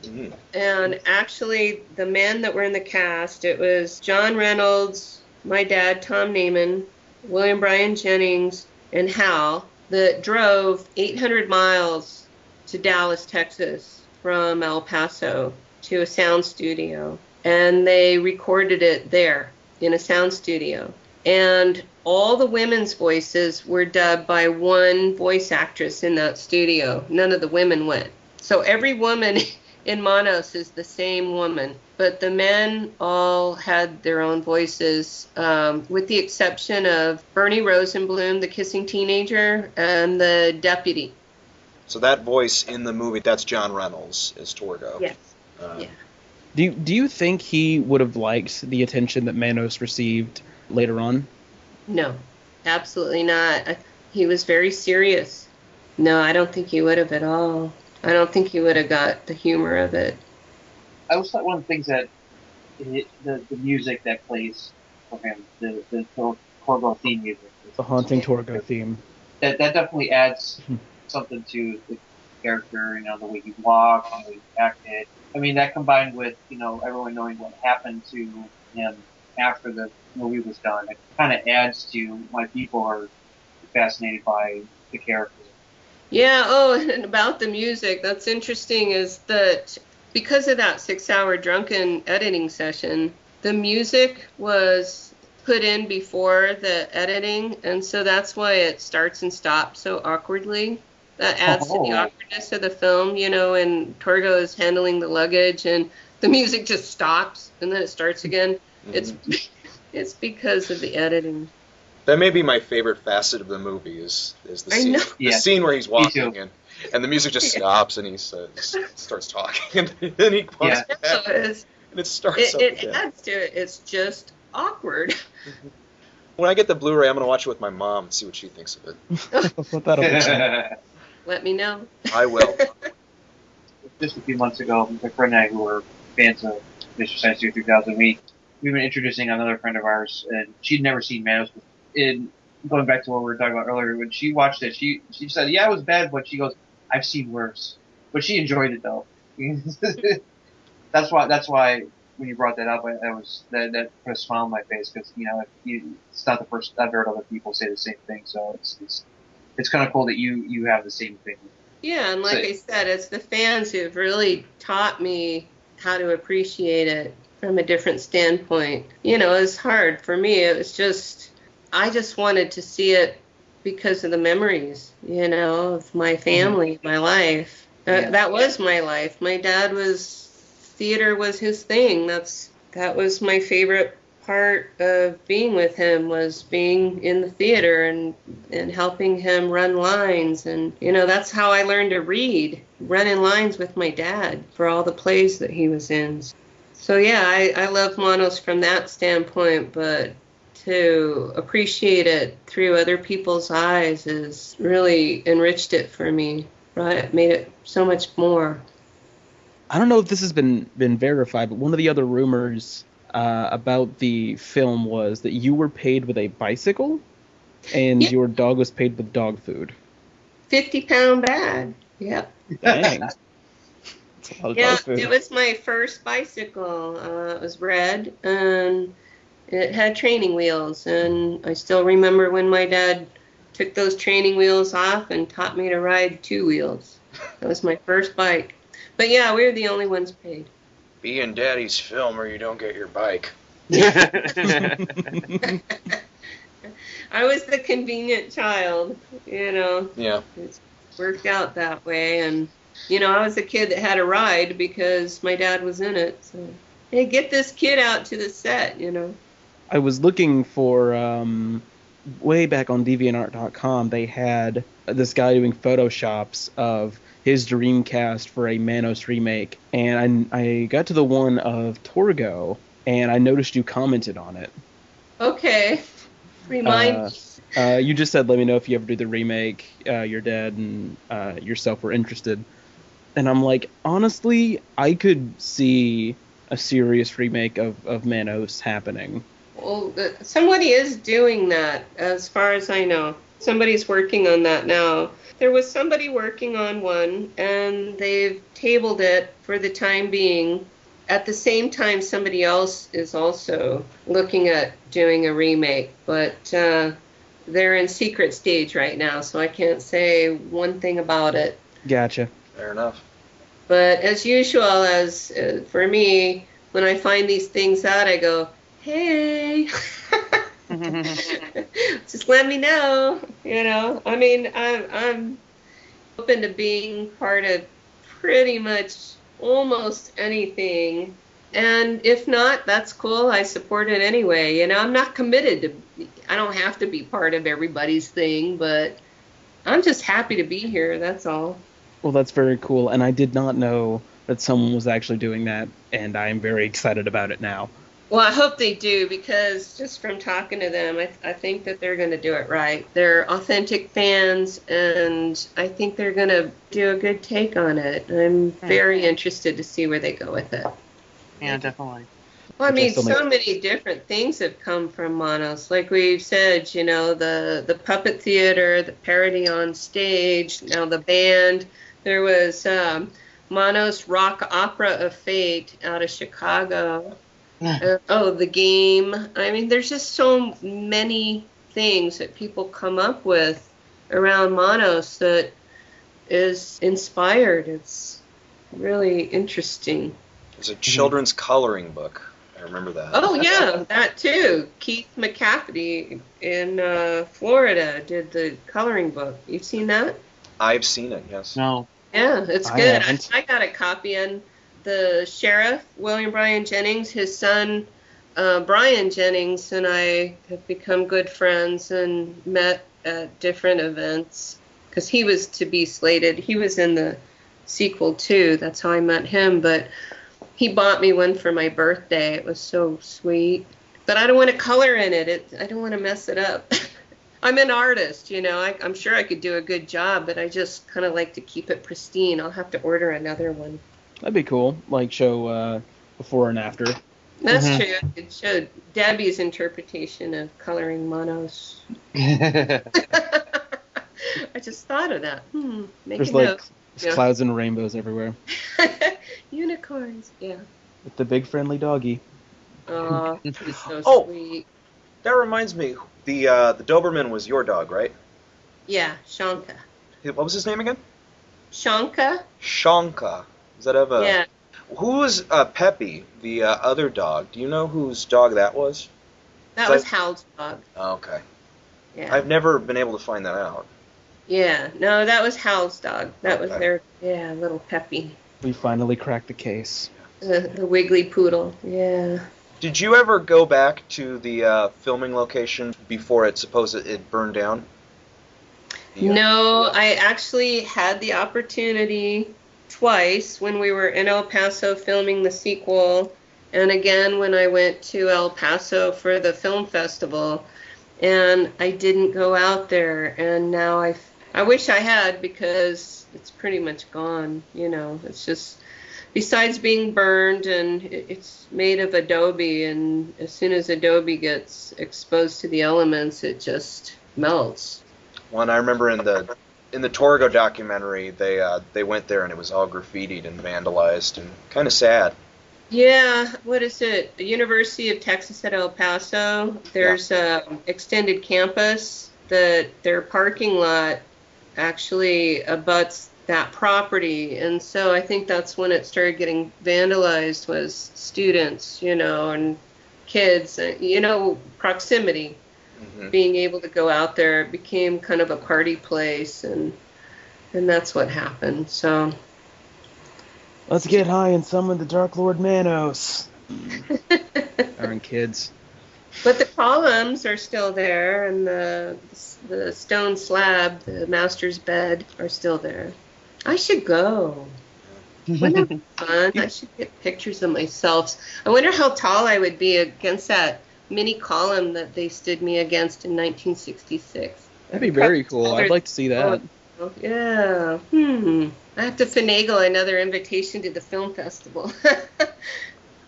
Mm-hmm. And actually, the men that were in the cast, it was John Reynolds, my dad, Tom Neiman, William Bryan Jennings, and Hal, that drove 800 miles to Dallas, Texas, from El Paso to a sound studio. And they recorded it there in a sound studio. And all the women's voices were dubbed by one voice actress in that studio. None of the women went. So every woman in Manos is the same woman. But the men all had their own voices, with the exception of Bernie Rosenblum, the kissing teenager, and the deputy. So that voice in the movie, that's John Reynolds as Torgo. Yes. Yeah. Do you think he would have liked the attention that Manos received later on? No, absolutely not. He was very serious. No, I don't think he would have at all. I don't think he would have got the humor of it. I always thought one of the things that the music that plays for him, the Torgo theme music. The haunting Torgo theme. That definitely adds something to the character, you know, the way he walked, the way he acted. I mean, that combined with, you know, everyone knowing what happened to him after the movie was done, it kind of adds to why people are fascinated by the character. Yeah, oh, and about the music, that's interesting is that because of that 6-hour drunken editing session, the music was put in before the editing, and so that's why it starts and stops so awkwardly. That adds to the Oh. awkwardness of the film, and Torgo is handling the luggage and the music just stops and then it starts again. It's it's because of the editing. That may be my favorite facet of the movie is the I scene. know. The Yeah, scene where he's walking too. and the music just stops and he starts talking and then he walks Yeah. back So and it starts up it again. adds to it. It's just awkward. When I get the Blu-ray, I'm gonna watch it with my mom and see what she thinks of it. That'll be fun. Let me know. I will. Just a few months ago, my friend and I, who were fans of Mr. Science Theater 3000, we've been introducing another friend of ours, and she'd never seen Manos. And going back to what we were talking about earlier, when she watched it, she said, "Yeah, it was bad," but she goes, "I've seen worse." But she enjoyed it though. That's why when you brought that up, that put a smile on my face because it's not the first I've heard other people say the same thing. So it's kind of cool that you have the same thing. Yeah, and like I said, it's the fans who've really taught me how to appreciate it from a different standpoint. It's hard for me. It was just, I just wanted to see it because of the memories, of my family, my life. That was my life. My dad theater was his thing. That was my favorite part of being with him, was being in the theater and helping him run lines. And, that's how I learned to read, running lines with my dad for all the plays that he was in. So, yeah, I love Manos from that standpoint, but to appreciate it through other people's eyes has really enriched it for me, right? Made it so much more. I don't know if this has been verified, but one of the other rumors about the film was that you were paid with a bicycle and your dog was paid with dog food. 50-pound bag. Yep. Dang. That's a lot of dog food. It was my first bicycle. It was red and it had training wheels. And I still remember when my dad took those training wheels off and taught me to ride 2 wheels. That was my first bike. But yeah, we were the only ones paid. Be in Daddy's film or you don't get your bike. I was the convenient child, Yeah. It worked out that way. And, I was a kid that had a ride because my dad was in it. So, hey, get this kid out to the set, I was looking for, way back on DeviantArt.com, they had this guy doing photoshops of his dream cast for a Manos remake, and I got to the one of Torgo, and I noticed you commented on it. Okay. Remind me. You just said, let me know if you ever do the remake, your dad and yourself were interested. And I'm like, honestly, I could see a serious remake of Manos happening. Well, somebody is doing that, as far as I know. Somebody's working on that now. There was somebody working on one, and they've tabled it for the time being. At the same time, somebody else is also looking at doing a remake, but they're in secret stage right now, so I can't say one thing about it. Gotcha. Fair enough. But as usual, for me, when I find these things out, I go, hey, just let me know, I mean, I'm open to being part of pretty much almost anything. And if not, that's cool. I support it anyway. I'm not committed to, I don't have to be part of everybody's thing, but I'm just happy to be here. That's all. Well, that's very cool. And I did not know that someone was actually doing that, and I'm very excited about it now. Well, I hope they do, because just from talking to them, I think that they're going to do it right. They're authentic fans, and I think they're going to do a good take on it. I'm very interested to see where they go with it. Yeah, definitely. Well, I mean, so many different things have come from Manos. Like we've said, the puppet theater, the parody on stage, now the band. There was Manos Rock Opera of Fate out of Chicago. The game. I mean, there's just so many things that people come up with around Manos that is inspired. It's really interesting. It's a children's coloring book. I remember that. Oh, yeah, that too. Keith McCafferty in Florida did the coloring book. You've seen that? I've seen it, yes. No. Yeah, it's I good. haven't. I got a copy, and the sheriff, William Bryan Jennings, his son, Brian Jennings, and I have become good friends and met at different events because he was to be slated. He was in the sequel too. That's how I met him, but he bought me one for my birthday. It was so sweet. But I don't want to color in it. I don't want to mess it up. I'm an artist, you know. I'm sure I could do a good job, but I just kind of like to keep it pristine. I'll have to order another one. That'd be cool. Like show before and after. That's true. It showed Debbie's interpretation of coloring Manos. I just thought of that. Make There's a like note. there's clouds and rainbows everywhere. Unicorns, yeah. With the big friendly doggy. Oh, he's so Oh. sweet. That reminds me, the Doberman was your dog, right? Yeah, Shanka. What was his name again? Shanka? Shanka. Does that have a... Yeah. Who was Peppy, the other dog? Do you know whose dog that was? That was Hal's dog. Oh, okay. Yeah. I've never been able to find that out. Yeah. No, that was Hal's dog. That was Okay. their, little Peppy. We finally cracked the case. The wiggly poodle. Yeah. Did you ever go back to the filming location before it burned down? No, I actually had the opportunity twice when we were in El Paso filming the sequel, and again when I went to El Paso for the film festival, and I didn't go out there, and now I wish I had, because it's pretty much gone, you know. It's just, besides being burned, and it's made of adobe, and as soon as adobe gets exposed to the elements, it just melts. One I remember in the Torgo documentary, they went there and it was all graffitied and vandalized and kind of sad. Yeah, what is it? The University of Texas at El Paso. There's a extended campus that their parking lot actually abuts that property, and so I think that's when it started getting vandalized, was students, you know, and kids, you know, proximity. Mm-hmm. Being able to go out there, it became kind of a party place, and that's what happened. So Let's get high and summon the Dark Lord Manos. Darn kids. but the columns are still there, and the stone slab, the master's bed, are still there. I should go. Wouldn't that be fun? I should get pictures of myself. I wonder how tall I would be against that mini column that they stood me against in 1966. That'd be very cool. I'd like to see that. Yeah. I have to finagle another invitation to the film festival.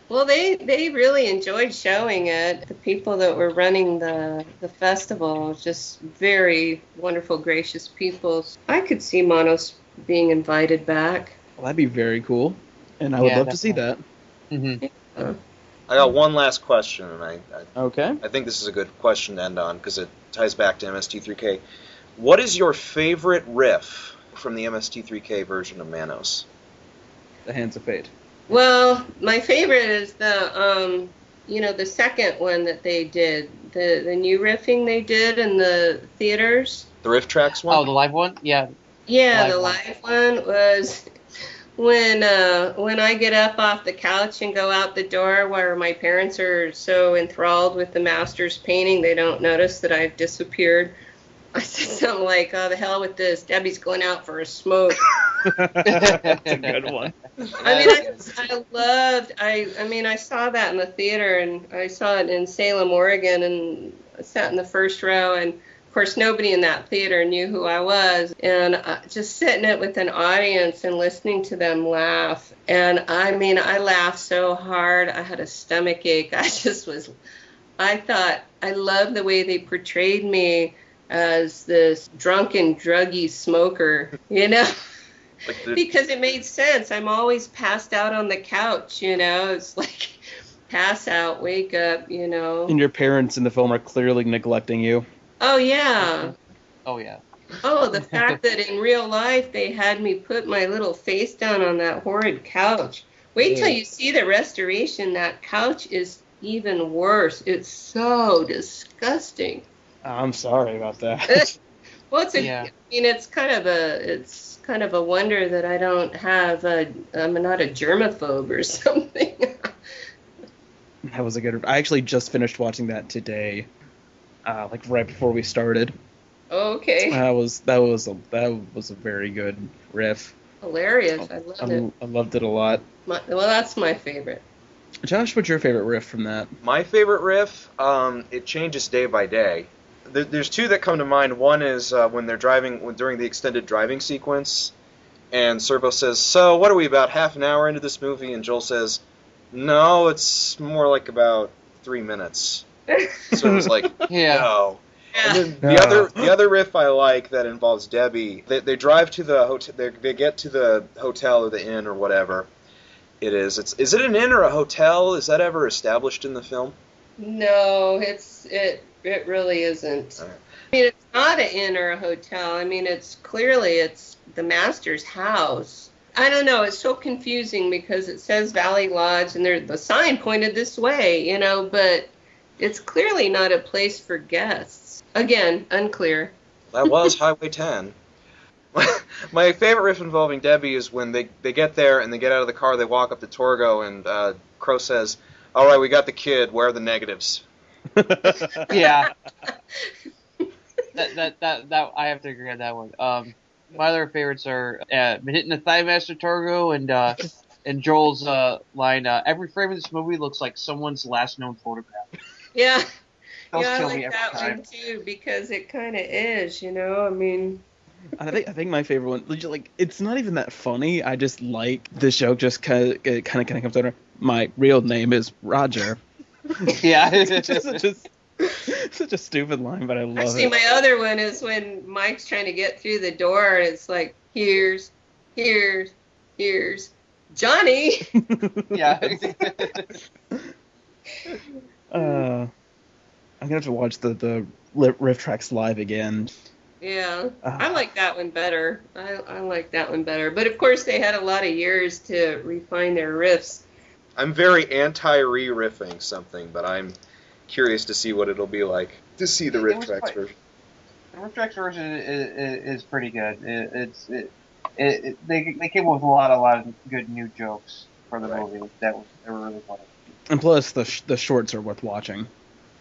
Well, they really enjoyed showing it. The people that were running the festival, just very wonderful, gracious people. I could see Manos being invited back. Well, that'd be very cool. And I would love to see that. Mm-hmm. I got one last question, and Okay. I think this is a good question to end on because it ties back to MST3K. What is your favorite riff from the MST3K version of Manos? The Hands of Fate. Well, my favorite is the the second one that they did, the new riffing they did in the theaters. The riff tracks one? Oh, the live one? Yeah. Yeah, the live one was when I get up off the couch and go out the door, where my parents are so enthralled with the master's painting they don't notice that I've disappeared. I said something like, "Oh, the hell with this! Debbie's going out for a smoke." That's a good one. I saw that in the theater, and I saw it in Salem, Oregon, and I sat in the first row, and of course nobody in that theater knew who I was, and just sitting it with an audience and listening to them laugh, and I laughed so hard I had a stomach ache. I thought, I love the way they portrayed me as this drunken, druggy smoker, you know. Because it made sense. I'm always passed out on the couch, you know. It's like pass out, wake up, you know. And your parents in the film are clearly neglecting you. Oh, yeah. Oh, yeah. Oh, the fact that in real life they had me put my little face down on that horrid couch. Wait till you see the restoration. That couch is even worse. It's so disgusting. I'm sorry about that. Well, I mean, it's kind of a wonder that I don't have I'm not a germaphobe or something. That was a good. I actually just finished watching that today, like right before we started. Okay. That was a very good riff. Hilarious. I loved it. I loved it a lot. Well, that's my favorite. Josh, what's your favorite riff from that? My favorite riff, it changes day by day. There's two that come to mind. One is when they're driving, during the extended driving sequence, and Servo says, "So, what are we, about half an hour into this movie?" And Joel says, "No, it's more like about 3 minutes." Servo's like, "No." Yeah. And then the other riff I like that involves Debbie, they drive to the hotel, they get to the hotel or the inn or whatever it is. Is it an inn or a hotel? Is that ever established in the film? No, it really isn't. Right. I mean, it's not an inn or a hotel. I mean, it's the master's house. I don't know. It's so confusing because it says Valley Lodge and the sign pointed this way, but it's clearly not a place for guests. Again, unclear. That was Highway 10. My favorite riff involving Debbie is when they get there and they get out of the car, they walk up to Torgo, and Crow says, "All right, we got the kid. Where are the negatives?" Yeah. that I have to agree on that one. My other favorites are hitting the Thigh Master Torgo and Joel's line, "Every frame of this movie looks like someone's last known photograph." Yeah. Those I kill me like every that time. one too because it kind of is, I mean. I think my favorite one, like, it's not even that funny. I just like the joke. Just kind of comes out. My real name is Roger. Yeah. It's such a stupid line, but I love Actually, it. my other one is when Mike's trying to get through the door, and it's like, here's Johnny. Yeah. I'm gonna have to watch the riff tracks live again. Yeah, I like that one better. I like that one better. But of course, they had a lot of years to refine their riffs. I'm very anti-re-riffing something, but I'm curious to see what it'll be like to see the riff tracks version. The riff tracks version is pretty good. They came up with a lot of good new jokes for the movie they were really funny. And plus, the shorts are worth watching.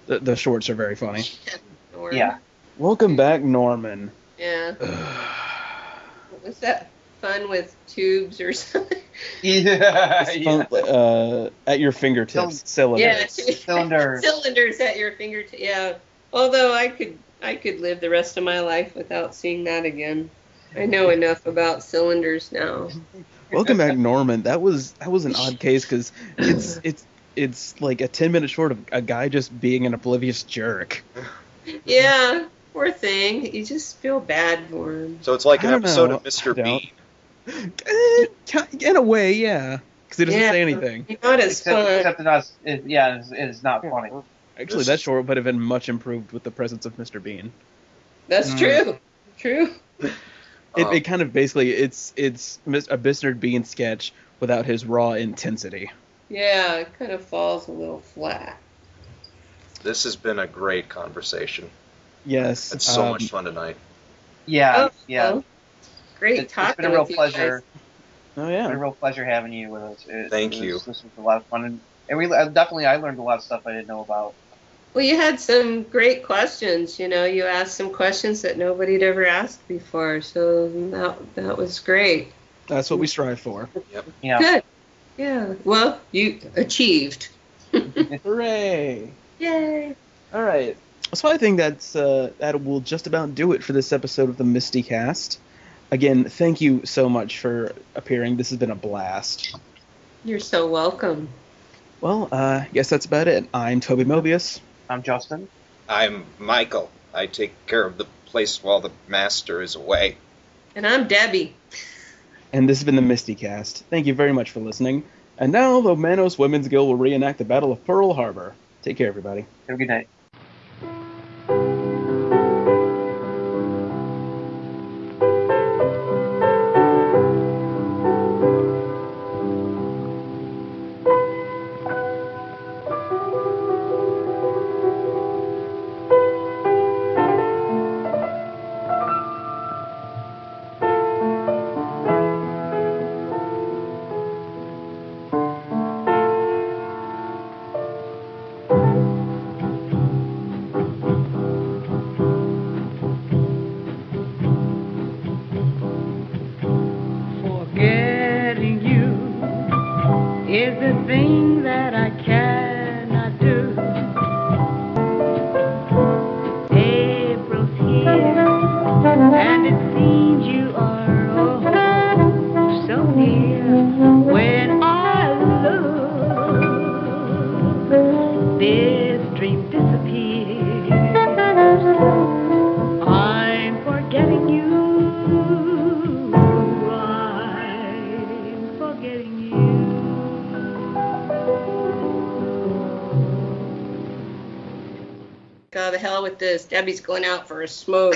The shorts are very funny. Yeah. Welcome back, Norman. Yeah. Was that fun with tubes or something? At your fingertips, cylinders. Yeah, Cylinders. Cylinders at your fingertips. Yeah. Although I could live the rest of my life without seeing that again. I know enough about cylinders now. Welcome back, Norman. That was an odd case because it's like a 10-minute short of a guy just being an oblivious jerk. Yeah. Poor thing. You just feel bad for him. So it's like an episode of Mr. Bean. In a way, yeah. Because he doesn't say anything. Not as fun. Except it's not funny. Actually, that short would have been much improved with the presence of Mr. Bean. That's true. True. It kind of basically, it's a Mr. Bean sketch without his raw intensity. Yeah, it kind of falls a little flat. This has been a great conversation. Yes. It's so much fun tonight. Yeah, Well, great talking it's been a real with you pleasure. guys. Oh yeah. It's been a real pleasure having you with us. Thank you. This was a lot of fun, and I learned a lot of stuff I didn't know about. Well, you had some great questions. You asked some questions that nobody had ever asked before, so that was great. That's what we strive for. Yep. Yeah. Good. Yeah. Well, you achieved. Hooray! Yay! All right. So I think that will just about do it for this episode of the MSTieCast. Again, thank you so much for appearing. This has been a blast. You're so welcome. Well, guess that's about it. I'm Toby Mobius. I'm Justin. I'm Michael. I take care of the place while the master is away. And I'm Debbie. And this has been the MSTieCast. Thank you very much for listening. And now the Manos Women's Guild will reenact the Battle of Pearl Harbor. Take care, everybody. Have a good night. oh, the hell with this. Debbie's going out for a smoke.